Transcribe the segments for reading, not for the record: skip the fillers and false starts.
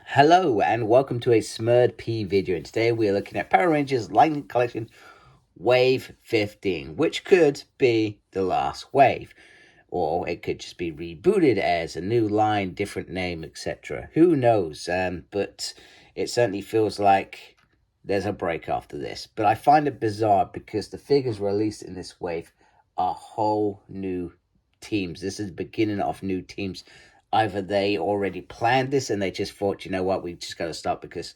Hello and welcome to a Smurd P video, and today we are looking at Power Rangers Lightning Collection Wave 15, which could be the last wave, or it could just be rebooted as a new line, different name, etc. Who knows, but it certainly feels like there's a break after this. But I find it bizarre because the figures released in this wave are whole new teams. This is the beginning of new teams. Either they already planned this and they just thought, you know what, we just got to stop because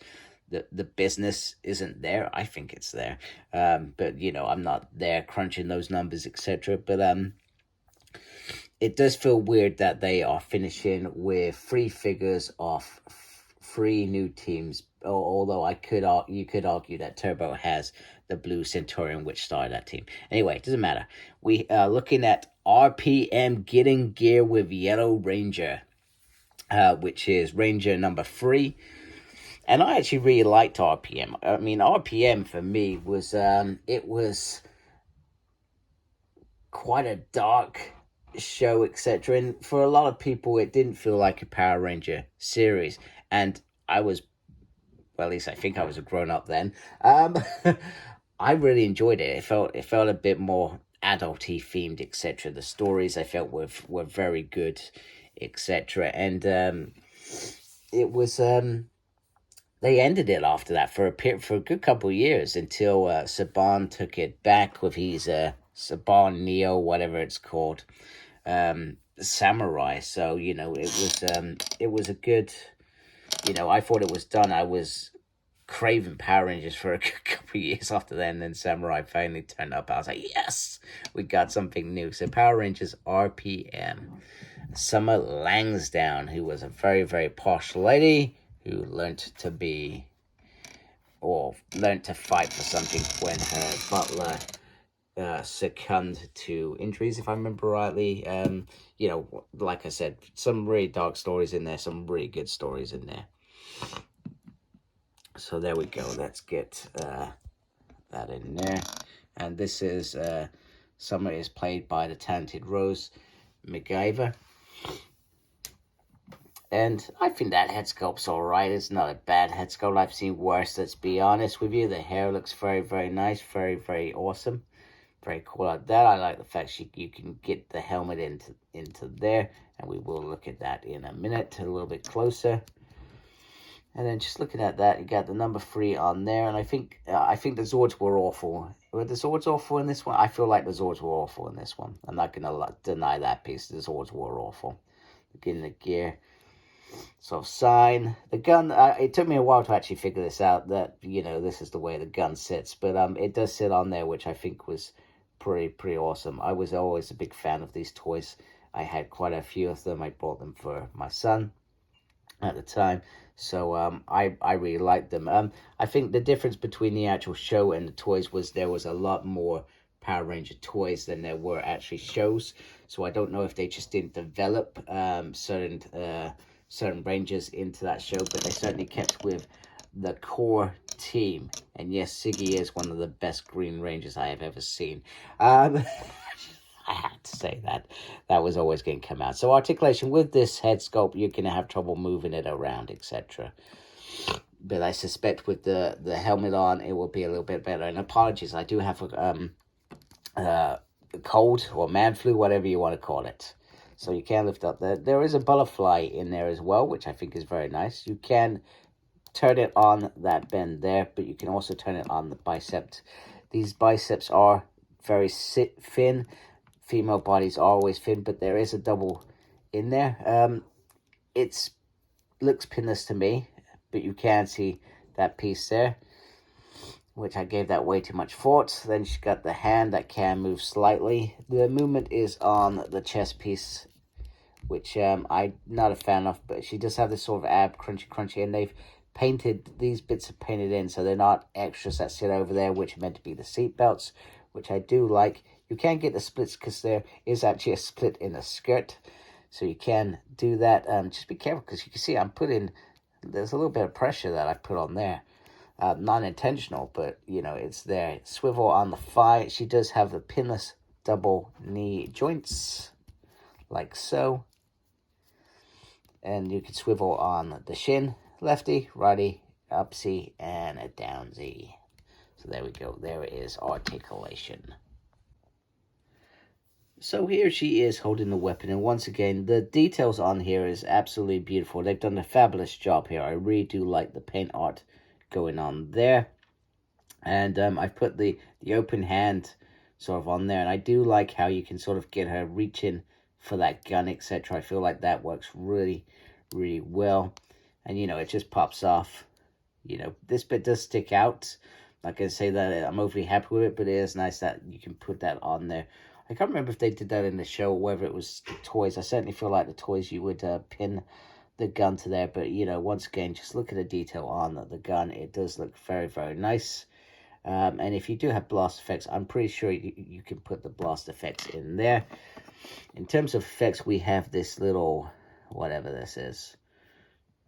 the business isn't there. I think it's there, but you know, I'm not there crunching those numbers, etc. But it does feel weird that they are finishing with 3 figures of 3 new teams. Although you could argue that Turbo has the Blue Centurion, which started that team. Anyway, it doesn't matter. We are looking at RPM getting gear with Yellow Ranger, which is Ranger number 3. And I actually really liked RPM. I mean, RPM for me was, it was quite a dark show, etc. And for a lot of people, it didn't feel like a Power Ranger series. And I was, well, at least I think I was a grown-up then. I really enjoyed it. It felt a bit more adulty themed, etc. The stories I felt were very good, etc. And it was they ended it after that for a good couple of years until Saban took it back with his Saban Neo, whatever it's called, Samurai. So you know, it was a good. You know, I thought it was done. I was craving Power Rangers for a couple of years after that, and then Samurai finally turned up. I was like, yes, we got something new. So Power Rangers RPM. Summer Langsdown, who was a very, very posh lady who learned to fight for something when her butler succumbed to injuries, if I remember rightly. You know, like I said, some really dark stories in there, some really good stories in there. So there we go. Let's get that in there. And this is Summer is played by the talented Rose McIver. And I think that head sculpt's alright. It's not a bad head sculpt. I've seen worse, let's be honest with you. The hair looks very, very nice. Very, very awesome. Very cool like that. I like the fact you can get the helmet into there. And we will look at that in a minute, a little bit closer. And then just looking at that, you got the number 3 on there. And I think the Zords were awful. Were the Zords awful in this one? I feel like the Zords were awful in this one. I'm not going to deny that piece. The Zords were awful. Getting the gear. So sign. The gun, it took me a while to actually figure this out, that, you know, this is the way the gun sits. But it does sit on there, which I think was pretty awesome. I was always a big fan of these toys. I had quite a few of them. I bought them for my son at the time. So I really liked them. I think the difference between the actual show and the toys was there was a lot more Power Ranger toys than there were actually shows. So I don't know if they just didn't develop certain Rangers into that show, but they certainly kept with the core team. And yes, Siggy is one of the best Green Rangers I have ever seen. I had to say that. That was always going to come out. So Articulation, with this head sculpt, you're going to have trouble moving it around, etc. But I suspect with the helmet on, it will be a little bit better. And apologies, I do have a cold or man flu, whatever you want to call it. So you can lift up there. There is a butterfly in there as well, which I think is very nice. You can turn it on that bend there, but you can also turn it on the bicep. These biceps are very thin. Female bodies are always thin, but there is a double in there. It looks pinless to me, but you can see that piece there, which I gave that way too much thought. Then she's got the hand that can move slightly. The movement is on the chest piece, which I'm not a fan of, but she does have this sort of ab crunchy, and they've painted, these bits are painted in, so they're not extras that sit over there, which are meant to be the seat belts, which I do like. You can get the splits because there is actually a split in the skirt, so you can do that. Just be careful because you can see there's a little bit of pressure that I put on there. Not intentional, but, you know, it's there. Swivel on the thigh. She does have the pinless double knee joints, like so. And you can swivel on the shin. lefty, righty, upsy, and a downsy. So there we go. There is Articulation. So here she is holding the weapon, and once again, the details on here is absolutely beautiful. They've done a fabulous job here. I really do like the paint art going on there. And I've put the open hand sort of on there, and I do like how you can sort of get her reaching for that gun, etc. I feel like that works really, really well. And, you know, it just pops off. You know, this bit does stick out. Not going to say that I'm overly happy with it, but it is nice that you can put that on there. I can't remember if they did that in the show or whether it was the toys. I certainly feel like the toys you would pin the gun to there. But, you know, once again, just look at the detail on the gun. It does look very, very nice. And if you do have blast effects, I'm pretty sure you can put the blast effects in there. In terms of effects, we have this little, whatever this is.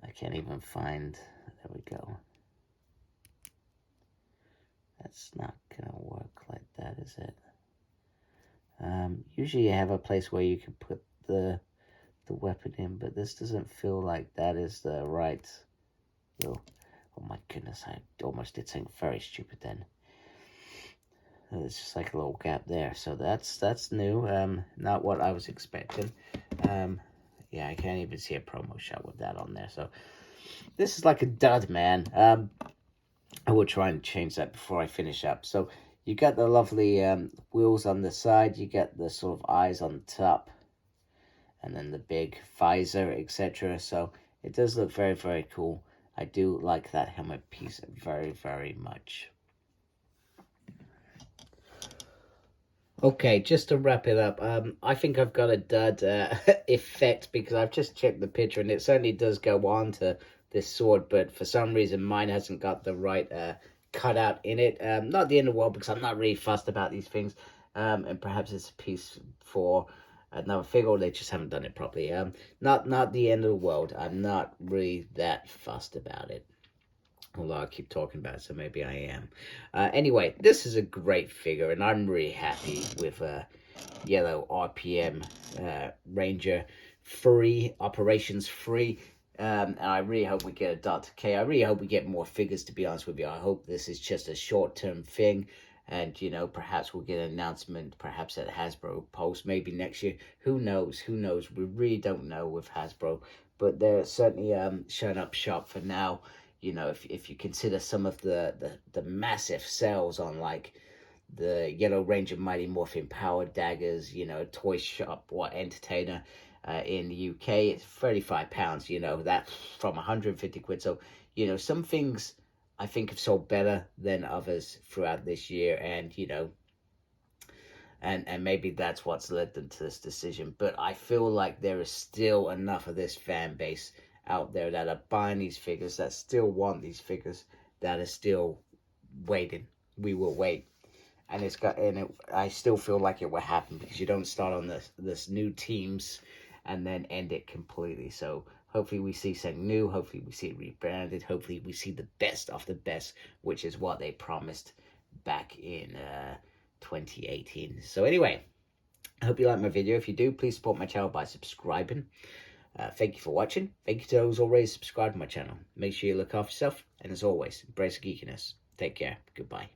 I can't even find, there we go. That's not going to work like that, is it? Usually you have a place where you can put the weapon in, but this doesn't feel like that is the right. Oh my goodness, I almost did something very stupid then. It's just like a little gap there, so that's new. Not what I was expecting. Yeah, I can't even see a promo shot with that on there. So this is like a dud, man. I will try and change that before I finish up. So you got the lovely wheels on the side. You got the sort of eyes on the top. And then the big visor, etc. So it does look very, very cool. I do like that helmet piece very, very much. Okay, just to wrap it up, I think I've got a dud effect because I've just checked the picture and it certainly does go on to this sword, but for some reason mine hasn't got the right cutout in it. Not the end of the world because I'm not really fussed about these things, and perhaps it's a piece for another figure, or they just haven't done it properly. Not the end of the world. I'm not really that fussed about it. Although I keep talking about it, so maybe I am. Anyway, this is a great figure, and I'm really happy with yellow RPM Ranger free, operations free. And I really hope we get a Dr. K. I really hope we get more figures, to be honest with you. I hope this is just a short-term thing. And, you know, perhaps we'll get an announcement, perhaps at Hasbro Pulse, maybe next year. Who knows? Who knows? We really don't know with Hasbro. But they're certainly showing up shop for now. You know, if you consider some of the massive sales on, like, the Yellow Ranger Mighty Morphin Power Daggers, you know, Toy Shop, Entertainer in the UK, it's £35, you know, that's from 150 quid. So, you know, some things I think have sold better than others throughout this year, and, you know, and maybe that's what's led them to this decision. But I feel like there is still enough of this fan base out there that are buying these figures, that still want these figures, that are still waiting. We will wait. And I still feel like it will happen, because you don't start on this new teams and then end it completely. So hopefully we see something new. Hopefully we see it rebranded. Hopefully we see the best of the best, which is what they promised back in 2018. So anyway, I hope you like my video. If you do, please support my channel by subscribing. Thank you for watching. Thank you to those already subscribed to my channel. Make sure you look after yourself. And as always, embrace geekiness. Take care. Goodbye.